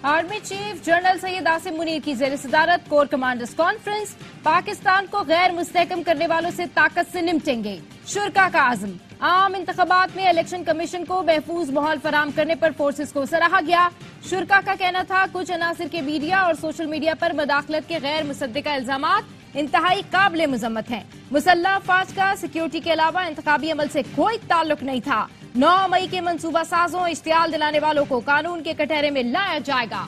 Army chief general Syed Asim Munir की ज़ेर सदारत कोर कमांडर्स कॉन्फ्रेंस। पाकिस्तान को गैर मुस्तहकम करने वालों से ताकत से निपटेंगे, शुरा का आज़म। आम इंतखाबात में इलेक्शन कमीशन को महफूज माहौल फराम करने पर फोर्सेस को सराहा गया। शुरा का कहना था कुछ अनासिर के मीडिया और सोशल मीडिया पर मदाखलत के गैर मुसद्दिका इल्जामात इंतहाई काबिल मजम्मत हैं। मुसल्लह अफवाज का सिक्योरिटी के अलावा इंतखाबी अमल से कोई ताल्लुक नहीं था। 9 मई के मंसूबा साजों इश्तियाल दिलाने वालों को कानून के कटहरे में लाया जाएगा।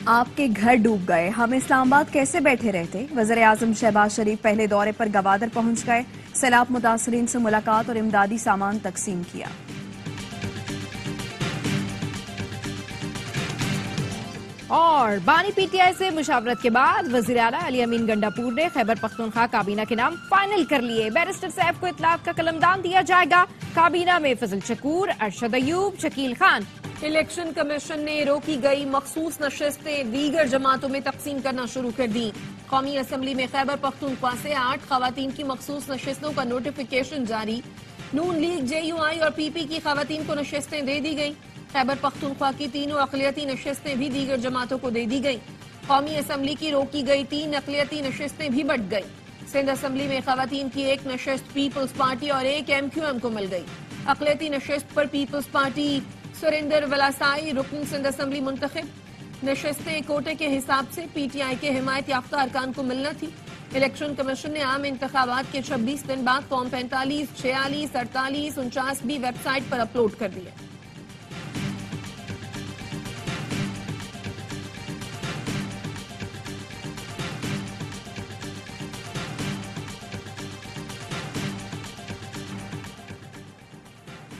आपके घर डूब गए, हम इस्लामाबाद कैसे बैठे रहते। वज़ीर आज़म शहबाज शरीफ पहले दौरे पर गवादर पहुंच गए, सैलाब मुतासरीन से मुलाकात और इमदादी सामान तकसीम किया। और बानी पीटीआई से मुशावरत के बाद वज़ीर आला अली अमीन गंडापुर ने खैबर पख्तूनख्वा काबीना के नाम फाइनल कर लिए। बैरिस्टर सैफ को इतलाक का कलमदान दिया जाएगा। काबीना में फजल शकूर, अरशद अयूब, शकील खान। इलेक्शन कमीशन ने रोकी गई मखसूस नशिस्तें दीगर जमातों में तकसीम करना शुरू कर दी। कौमी असम्बली में खैबर पख्तूनख्वा से 8 खवातीन की मखसूस नशिस्तों का नोटिफिकेशन जारी। नून लीग, JUI और PP की खवातीन को नशिस्तें दे दी गई। खैबर पख्तूनख्वा की 3 अक़लियती नशिस्तें भी दीगर जमातों को दे दी गई। कौमी असम्बली की रोकी गई 3 अक़लियती नशिस्तें भी बढ़ गई। सिंध असम्बली में खवातीन की 1 नशिस्त पीपल्स पार्टी और 1 MQM को मिल गई। अक़लियती नशिस्त पर पीपल्स पार्टी सुरेंद्र वलासाई रुकन सिंध असम्बली मुंतखब। नशिस्तें कोटे के हिसाब से PTI के हिमायत याफ्ता अरकान को मिलना थी। इलेक्शन कमीशन ने आम इंतखाबात के 26 दिन बाद फॉर्म 45, 46, 48, 49 भी वेबसाइट पर अपलोड कर दिए।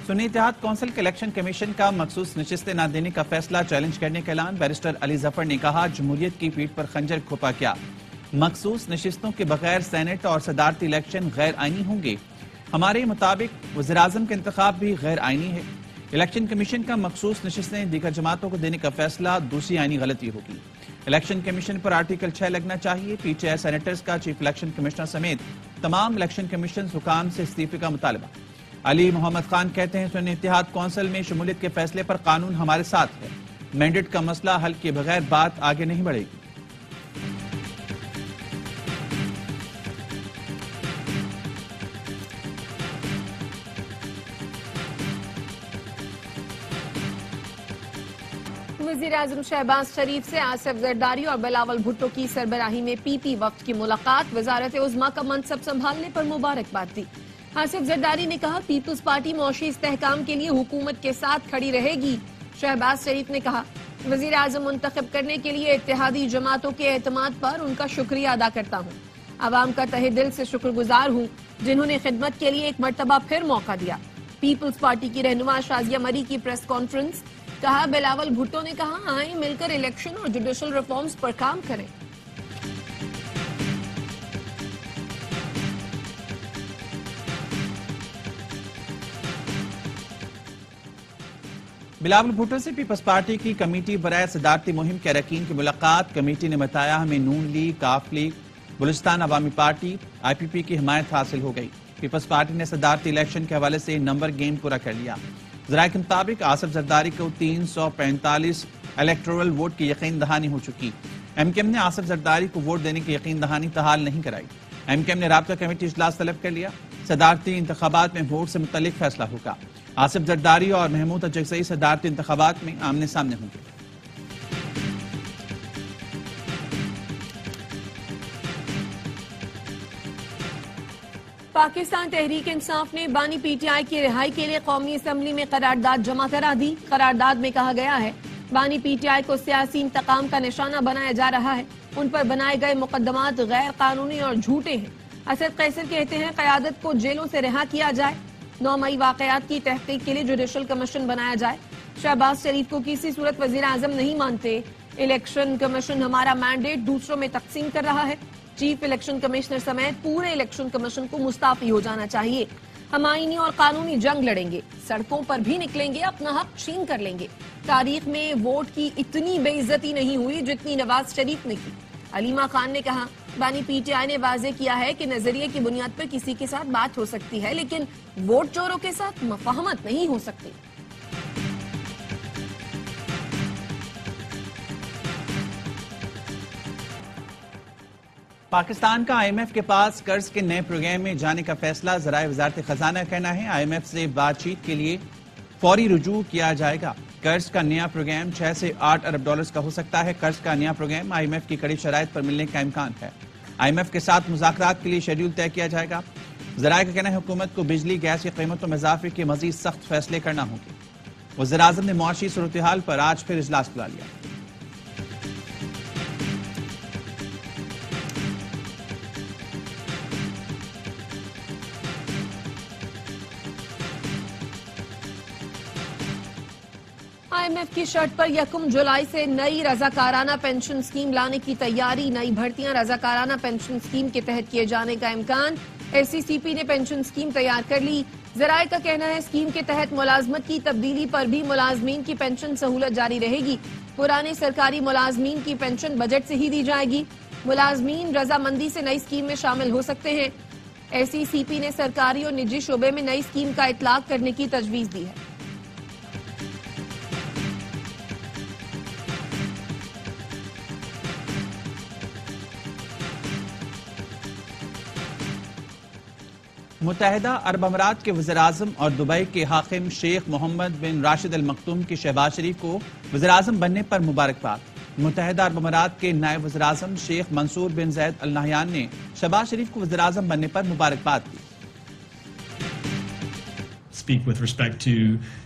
सुन्नी इत्तेहाद कौंसिल के इलेक्शन कमीशन का मखसूस नशिस्तें न देने का फैसला चैलेंज करने का ऐलान। बैरिस्टर अली जफर ने कहा जमहूरियत की पीठ पर खंजर खोपा क्या, मखसूस नशिस्तों के बगैर सेनेट और सदारती इलेक्शन गैर आईनी होंगे। हमारे मुताबिक वज़ीर आज़म का इंतखाब भी गैर आईनी है। इलेक्शन कमीशन का मखसूस नशिस्तें दीगर जमातों को देने का फैसला दूसरी आईनी गलती होगी। इलेक्शन कमीशन पर आर्टिकल 6 लगना चाहिए। PTI सेनेटर्स का चीफ इलेक्शन कमिश्नर समेत तमाम इलेक्शन कमीशन हुकाम से इस्तीफे का मुतालबा। अली मोहम्मद खान कहते हैं सुन्नी इत्तेहाद कौंसिल में शमूलियत के फैसले पर कानून हमारे साथ है। मैंडेट का मसला हल किए बगैर बात आगे नहीं बढ़ेगी। वज़ीर आज़म शहबाज शरीफ से आसिफ जरदारी और बिलावल भुट्टो की सरबराही में PP वफ्द की मुलाकात। वजारत उज़्मा का मनसब संभालने पर मुबारकबाद दी। आसिफ जरदारी ने कहा पीपल्स पार्टी मौशी इस्तेहकाम के लिए हुकूमत के साथ खड़ी रहेगी। शहबाज शरीफ ने कहा वज़ीर आज़म मुंतखब करने के लिए इत्तेहादी जमातों के एतमाद पर उनका शुक्रिया अदा करता हूँ। अवाम का तहे दिल से शुक्रगुजार हूँ जिन्होंने खिदमत के लिए एक मरतबा फिर मौका दिया। पीपल्स पार्टी की रहनुमा शाजिया मरी की प्रेस कॉन्फ्रेंस। कहा बिलावल भुट्टो ने कहा आए मिलकर इलेक्शन और जुडिशल रिफॉर्म्स पर काम करें। बिलावल भुट्टो से पीपल्स पार्टी की कमेटी बराए सदारती मुहिम के अरकान की मुलाकात। कमेटी ने बताया हमें नून लीग, काफ लीग, बलूचिस्तान अवामी पार्टी, IPP की हिमायत हासिल हो गई। पीपल्स पार्टी ने सदारती इलेक्शन के हवाले से नंबर गेम पूरा कर लिया। जराये के मुताबिक आसिफ जरदारी को 345 इलेक्टोरल वोट की यकीन दहानी हो चुकी। MKM ने आसिफ जरदारी को वोट देने की यकीन दहानी तहाल नहीं कराई। MKM ने राब्ता कमेटी इजलास तलब कर लिया। सदारती इंतखाबात में वोट से मुतल्लिक फैसला होगा। आसिफ जरदारी और महमूद अजगसई सदारती इंतखाबात में आमने सामने होंगे। पाकिस्तान तहरीक इंसाफ ने बानी PTI की रिहाई के लिए कौमी असम्बली में करारदाद जमा करा दी। करारदाद में कहा गया है बानी PTI को सियासी इंतकाम का निशाना बनाया जा रहा है। उन पर बनाए गए मुकदमात गैर कानूनी और झूठे हैं। असद कैसर कहते हैं क़यादत को जेलों से रिहा किया जाए। 9 मई वाकयात की तहकीक के लिए जुडिशल कमीशन बनाया जाए। शहबाज शरीफ को किसी सूरत वज़ीर आज़म नहीं मानते। इलेक्शन कमीशन हमारा मैंडेट दूसरों में तकसीम कर रहा है। चीफ इलेक्शन कमिश्नर समेत पूरे इलेक्शन कमीशन को मुस्ताफी हो जाना चाहिए। हम आईनी और कानूनी जंग लड़ेंगे, सड़कों पर भी निकलेंगे, अपना हक छीन कर लेंगे। तारीख में वोट की इतनी बेइज्जती नहीं हुई जितनी नवाज शरीफ ने की। अलीमा खान ने कहा बानी पीटीआई ने वाजे किया है कि नजरिए की बुनियाद पर किसी के साथ बात हो सकती है, लेकिन वोट चोरों के साथ मुफाहमत नहीं हो सकती। पाकिस्तान का आईएमएफ के पास कर्ज के नए प्रोग्राम में जाने का फैसला ज़राए वजारत खजाना कहना है। आईएमएफ से बातचीत के लिए फौरी रुजू किया जाएगा। कर्ज का नया प्रोग्राम 6 से 8 अरब डॉलर्स का हो सकता है। कर्ज का नया प्रोग्राम आईएमएफ की कड़ी शराइत पर मिलने का इम्कान है। आईएमएफ के साथ मुज़ाकरात के लिए शेड्यूल तय किया जाएगा। ज़राए का कहना है हुकूमत को बिजली गैस की कीमतों में इजाफे के मजीद सख्त फैसले करना होंगे। वज़ीर आज़म ने मुआशी सूरत हाल पर आज फिर इजलास बुला लिया। आईएमएफ की शर्त पर 1 जुलाई से नई रजाकाराना पेंशन स्कीम लाने की तैयारी। नई भर्तियां रजाकाराना पेंशन स्कीम के तहत किए जाने का इम्कान। एससीसीपी ने पेंशन स्कीम तैयार कर ली। ज़राए का कहना है स्कीम के तहत मुलाजमत की तब्दीली पर भी मुलाजमीन की पेंशन सहूलत जारी रहेगी। पुराने सरकारी मुलाजमीन की पेंशन बजट से ही दी जाएगी। मुलाजमीन रजामंदी से नई स्कीम में शामिल हो सकते हैं। एससीसीपी ने सरकारी और निजी शोबे में नई स्कीम का इतलाक करने की तजवीज दी है। मुत्तहिदा अरब अमीरात के वज़ीर-ए-आज़म और दुबई के हाकिम शेख मोहम्मद बिन राशिद अल मखतूम की शहबाज शरीफ को वज़ीर-ए-आज़म बनने पर मुबारकबाद। मुत्तहिदा अरब अमीरात के नायब वज़ीर-ए-आज़म शेख मंसूर बिन ज़ैद अल नहयान ने शहबाज शरीफ को वज़ीर-ए-आज़म बनने पर मुबारकबाद दी। Speak with respect to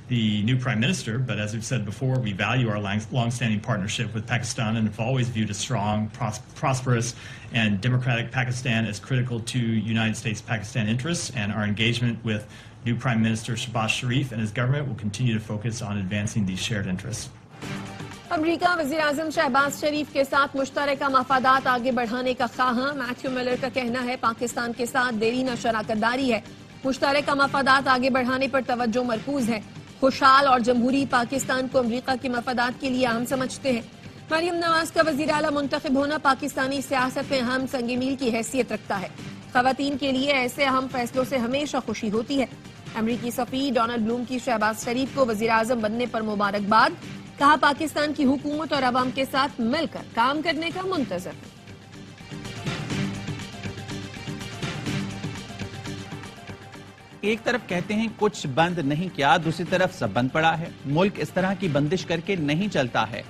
the new Prime Minister, but as we've said before, we value our long-standing partnership with Pakistan and have always viewed a strong, prosperous and democratic Pakistan as critical to United States-Pakistan interests, and our engagement with new Prime Minister Shehbaz Sharif and his government will continue to focus on advancing these shared interests. अमरीका वज़ीर-ए-आज़म शहबाज शरीफ के साथ मुश्तरका मफादात आगे बढ़ाने का ख्वाहां। Matthew Miller का कहना है पाकिस्तान के साथ देरीना शराकतदारी है। मुश्तरका मफादात आगे बढ़ाने पर तवज्जो मरकूज है। खुशहाल और जमहूरी पाकिस्तान को अमरीका के मफादात के लिए अहम समझते हैं। मरियम नवाज का वज़ीर आला मुंतखब होना पाकिस्तानी सियासत में अहम संग मील की हैसियत रखता है। ख़वातीन के लिए ऐसे अहम फैसलों से हमेशा खुशी होती है। अमरीकी सफ़ीर डोनाल्ड ब्लूम की शहबाज शरीफ को वज़ीर आज़म बनने पर मुबारकबाद। कहा पाकिस्तान की हुकूमत और अवाम के साथ मिलकर काम करने का मुंतज़र है। एक तरफ कहते हैं कुछ बंद नहीं किया, दूसरी तरफ सब बंद पड़ा है। मुल्क इस तरह की बंदिश करके नहीं चलता है।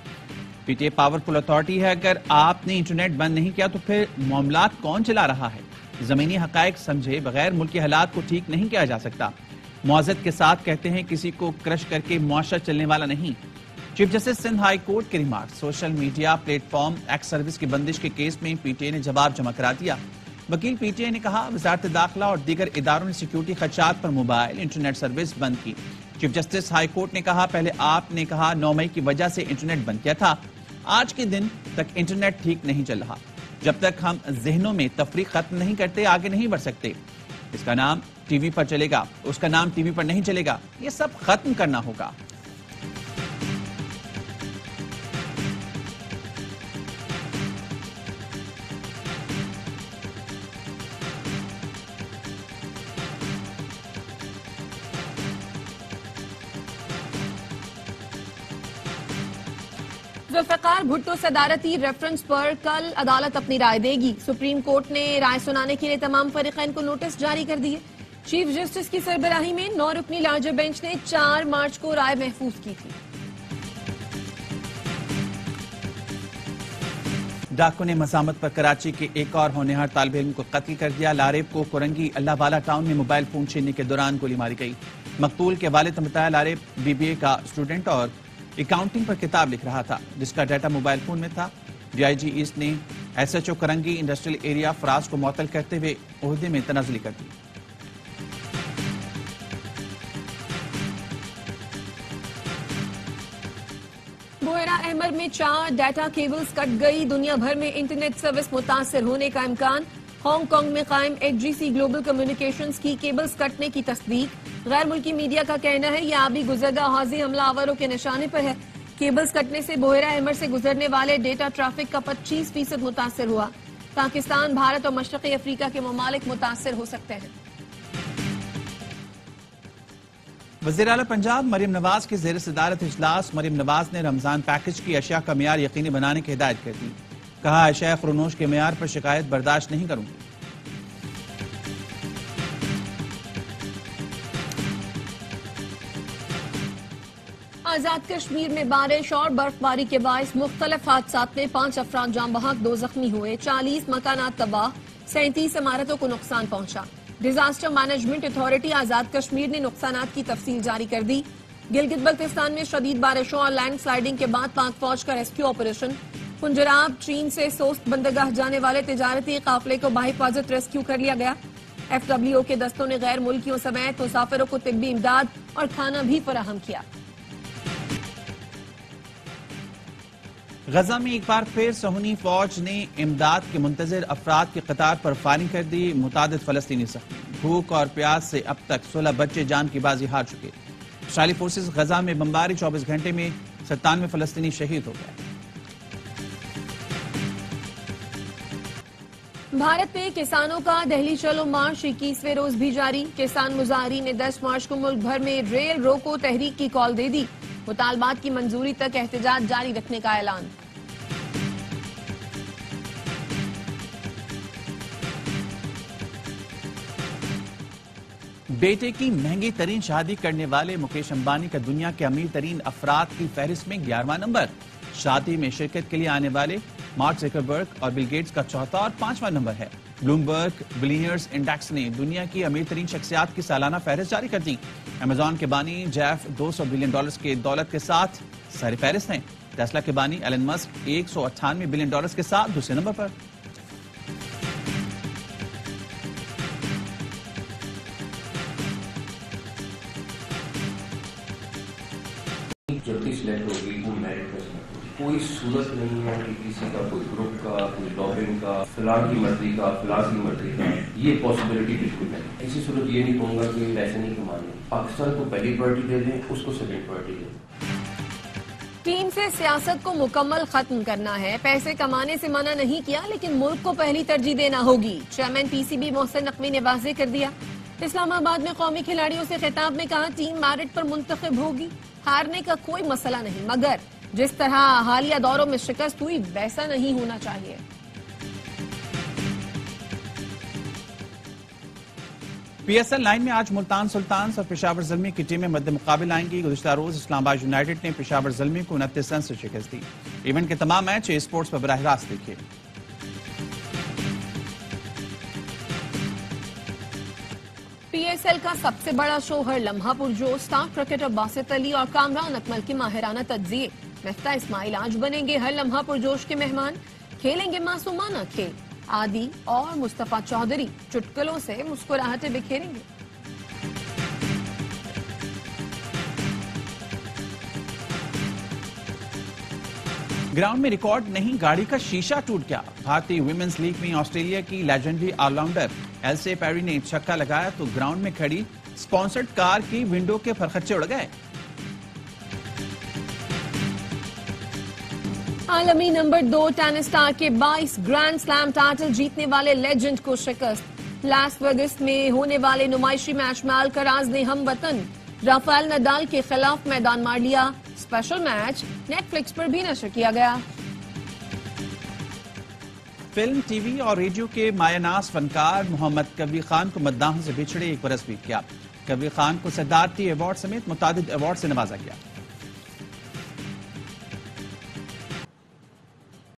पीटीआई पावरफुल अथॉरिटी है। अगर आपने इंटरनेट बंद नहीं किया तो फिर मामलात कौन चला रहा है? जमीनी हकायक समझे बगैर मुल्क के हालात को ठीक नहीं किया जा सकता। मुआज़त के साथ कहते हैं किसी को क्रश करके मुआशरा चलने वाला नहीं। Chief justice Sindh high court के remark. Social media platform X service की बंदिश के केस में पीटीआई ने जवाब जमा करा दिया। वकील पीटीआई ने कहा वजारत दाखिला और दीगर इदारों ने सिक्योरिटी खदशात पर मोबाइल इंटरनेट सर्विस बंद की। चीफ जस्टिस हाई कोर्ट ने कहा पहले आपने कहा 9 मई की वजह से इंटरनेट बंद किया था। आज के दिन तक इंटरनेट ठीक नहीं चल रहा। जब तक हम जहनों में तफरीक खत्म नहीं करते आगे नहीं बढ़ सकते। इसका नाम टीवी पर चलेगा, उसका नाम टीवी पर नहीं चलेगा। ये सब खत्म करना होगा। जुल्फ़िकार भुट्टो सदारती रेफरेंस पर कल अदालत अपनी राय देगी। सुप्रीम कोर्ट ने राय सुनाने के लिए तमाम फरीक़ैन को नोटिस जारी कर दिए। चीफ जस्टिस की सरबराही में 9 रुकनी लार्जर बेंच ने 4 मार्च को राय महफूज की थी। डाकुओं ने मज़ामत पर कराची के एक और होनहार तालिब इल्म को कत्ल कर दिया। लारेब को कुरंगी अल्लाहवाला टाउन में मोबाइल फोन छीनने के दौरान गोली मारी गई। मकतूल के वालिद ने बताया लारेब बीबीए का स्टूडेंट और अकाउंटिंग पर किताब लिख रहा था जिसका डाटा मोबाइल फोन में था। डीआईजी ईस्ट ने SHO Korangi industrial area Faraz को मुअत्तल करते हुए ओहदे में तनाज़ुली कर दी। बोहरा अहमर में 4 डाटा केबल्स कट गई। दुनिया भर में इंटरनेट सर्विस मुतासर होने का इम्कान। हांगकांग में कायम एचजीसी ग्लोबल कम्युनिकेशंस की केबल्स कटने की तस्दीक। गैर मुल्की मीडिया का कहना है यह आबी गुजरदा हौजी हमलावरों के निशाने पर है। केबल्स कटने से बोहरा अहमर से गुजरने वाले डेटा ट्रैफिक का 25% मुतासर हुआ। पाकिस्तान, भारत और मशरक़ी अफ्रीका के ममालिक मुतासिर हो सकते हैं। वज़ीर आला पंजाब मरीम नवाज की ज़ेर सदारत इजलास। मरीम नवाज ने रमजान पैकेज की अशिया का मियार यकीनी बनाने की हिदायत कर दी। कहा, अशिया खुरनोश के मियार पर शिकायत बर्दाश्त नहीं करूंगी। आजाद कश्मीर में बारिश और बर्फबारी के बायस मुख्तलिफ हादसात में 5 अफराद जान बहक, 2 जख्मी हुए। 40 मकानात तबाह, 37 इमारतों को नुकसान पहुंचा। डिजास्टर मैनेजमेंट अथॉरिटी आजाद कश्मीर ने नुकसानात की तफसील जारी कर दी। गिलगित बल्तिस्तान में शदीद बारिशों और लैंड स्लाइडिंग के बाद पाक फौज का रेस्क्यू ऑपरेशन। पंजराब, चीन से सोस्त बंदरगाह जाने वाले तिजारती काफिले को बाहिफाजत रेस्क्यू कर लिया गया। FWO के दस्तों ने गैर मुल्कियों समेत मुसाफिरों को तिब्बी इमदाद और खाना भी फराहम किया। गजा में एक बार फिर सहूनी फौज ने इमदाद के मुंतजर अफराद की कतार पर फायरिंग कर दी। मुतादिद फलस्तीनी जख्मी। भूख और प्यास से अब तक 16 बच्चे जान की बाजी हार चुके। इस्राईली फोर्सेस गजा में बमबारी, 24 घंटे में 97 फलस्तीनी शहीद हो गए। भारत में किसानों का दिल्ली चलो मार्च 21वें रोज भी जारी। किसान मुजाहिरीन ने 10 मार्च को मुल्क भर में रेल रोको तहरीक की कॉल दे दी। मुतालबात की मंजूरी तक एहतजाज जारी रखने का ऐलान। बेटे की महंगी तरीन शादी करने वाले मुकेश अंबानी का दुनिया के अमीर तरीन अफराद की फहरिस्त में 11वां नंबर। शादी में शिरकत के लिए आने वाले मार्क ज़करबर्ग और बिल गेट्स का चौथा और 5वां नंबर है। ब्लूमबर्ग बिलियनियर्स इंडेक्स ने दुनिया की अमीर तरीन शख्सियात की सालाना फहरिस्त जारी कर दी। अमेजॉन के बानी जेफ $200 बिलियन के दौलत के साथ सर फहरिस्त हैं। टेस्ला के बानी एलन मस्क $198 बिलियन के साथ दूसरे नंबर पर। जल्दी सिलेक्ट होगी वो मेरिट पर सिलेक्ट होगी। कोई सूरत नहीं है कि किसी का कोई ग्रुप का, कोई लॉबिंग का, फलां की मर्जी का, फलां की मर्जी का, ये पॉसिबिलिटी बिल्कुल नहीं। किसी सूरत ये नहीं कहूँगा कि पैसे नहीं कमाने। पाकिस्तान को पहली प्रायोरिटी दे दें, उसको सेकंड प्रायोरिटी दें। टीम से सियासत को मुकम्मल खत्म करना है। पैसे कमाने से मना नहीं किया, लेकिन मुल्क को पहली तरजीह देना होगी। चेयरमैन PCB मोहसिन नकवी ने वाज़ेह कर दिया। इस्लामाबाद में कौमी खिलाड़ियों से खिताब में कहा, टीम मेरिट पर मुंतखब होगी। हारने का कोई मसला नहीं, मगर जिस तरह हालिया दौरों में शिकस्त हुई वैसा नहीं होना चाहिए। PSL 9 में आज मुल्तान सुल्तान्स और पेशावर ज़ल्मी की टीमें मद्दे मुकाबिल आएंगी। गुज़िश्ता रोज इस्लामाबाद यूनाइटेड ने पेशावर ज़ल्मी को 29 रन से शिकस्त दी। इवेंट के तमाम मैच स्पोर्ट्स पर बराह रास्त देखिए। PSL का सबसे बड़ा शो हर लम्हा पुरजोश। स्टार क्रिकेटर बासित अली और कामरान अकमल की माहिराना तज्जिए। मेफ्ता इस्माइल आज बनेंगे हर लम्हा पुरजोश के मेहमान। खेलेंगे मासूमाना खेल। आदि और मुस्तफा चौधरी चुटकुलों से मुस्कुराहटें बिखेरेंगे। ग्राउंड में रिकॉर्ड नहीं, गाड़ी का शीशा टूट गया। भारतीय विमेंस लीग में ऑस्ट्रेलिया की लेजेंडरी ऑलराउंडर एल्से पेरी ने छक्का लगाया तो ग्राउंड में खड़ी स्पॉन्सर्ड कार की विंडो के फरखच्चे उड़ गए। आलमी नंबर 2 टेनिस स्टार के 22 ग्रैंड स्लैम टाइटल जीतने वाले लेजेंड को शिकस्त। लास वेगास में होने वाले नुमाइशी मैच में अल्कराज ने हमवतन राफेल नडाल के खिलाफ मैदान मार लिया। स्पेशल मैच नेटफ्लिक्स पर भी नशर किया गया। फिल्म, टीवी और रेडियो के मायानाज फनकार मोहम्मद कबीर खान को मद्दाहों से बिछड़े 1 बरस बीत गया। कबीर खान को सदारती अवार्ड समेत मुतादिद अवार्ड से नवाजा गया।